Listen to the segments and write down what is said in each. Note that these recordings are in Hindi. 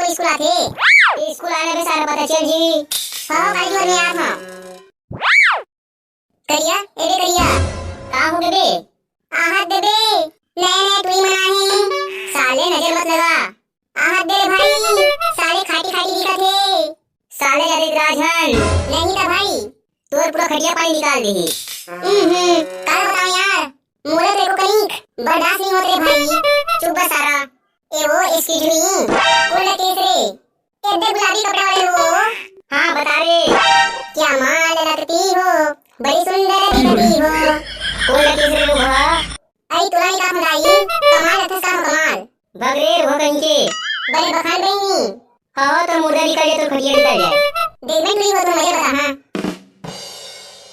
को स्कूल आथे स्कूल आने में सारा पता चल जी। हां काई घर में आत हां करिया एबे करिया का हो बे आहत दे बे नए तू ही मना है साले नजर मत लगा आहत दे भाई साले खाटी खाटी दिखत है साले जाते राजन नहीं था भाई तोर पूरा खटिया पानी निकाल दे काल बताओ यार मोरे तेरे को कहीं बर्दाश्त नहीं होते भाई चुप बस सारा ए वो इसकी जुई कोल्ड केस रे एकदम गुलाबी कपड़े वाले हो। हाँ बता रे क्या माल लगती हो बड़ी सुंदर दिखती हो कोल्ड केस रे वो आई तोरा ही का फंदाई कमाल अथस का कमाल बगरेर हो कहीं के बड़े बखान नहीं हाँ तो मुर्दा निकल जाए तो खटिया निकल जाए देख में तुई हो तो मुझे बता हाँ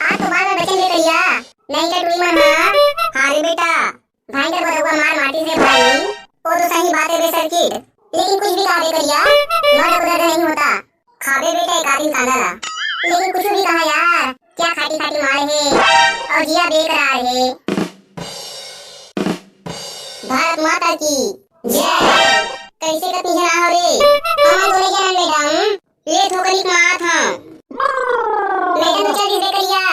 आज तो बाद में बचन दे करिया नहीं का तुई मन हाँ रे बेटा भाई का बड़ा हुआ मार मारती से भाई वो तो सही बात है बे सर्किट लेकिन कुछ भी कहा दे करिया मर्द को दर्द नहीं होता खाबे बेटा एक आदमी कांदा लेकिन कुछ भी कहा यार क्या खाटी खाटी मार है और जिया बेकरार है। भारत माता की जय। कैसे का पीछे ना हो रे हमारे बोले क्या मैडम ले ठोकरी मार था मैडम तो जल्दी दे करिया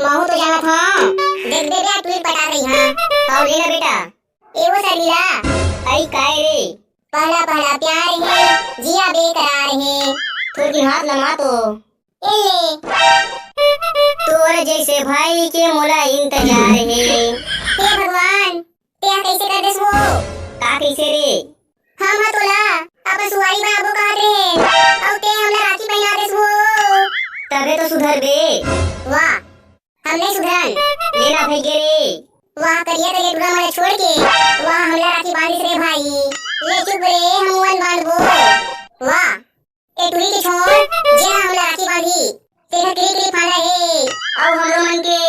महू तो जाना था देख दे बेटा तू पटा गई हां और ले ना बेटा ए वो सरगिला आई काय रे पहला पहला प्यार है जिया बेकरार है थोड़ी हाथ लगा तो ए ले तोर जैसे भाई के मोला इंतजार है हे भगवान ते कैसे कर देस वो का कैसे रे हम तोला अब सुवारी में आबो कहत रे और ते हमला राखी पहना देस वो तबे तो सुधर बे वाह हमने सुधरन लेना भाई गे रे वाह करिए तो ये टुकड़ा मुझे छोड़ के वाह हमला राखी बांधिस रे भाई ले चुप रे हम वन बांधबो वाह ए टुरी के छोड़ जे हमला राखी बांधी तेरा क्लिक क्लिक फाड़ा है और हम मन के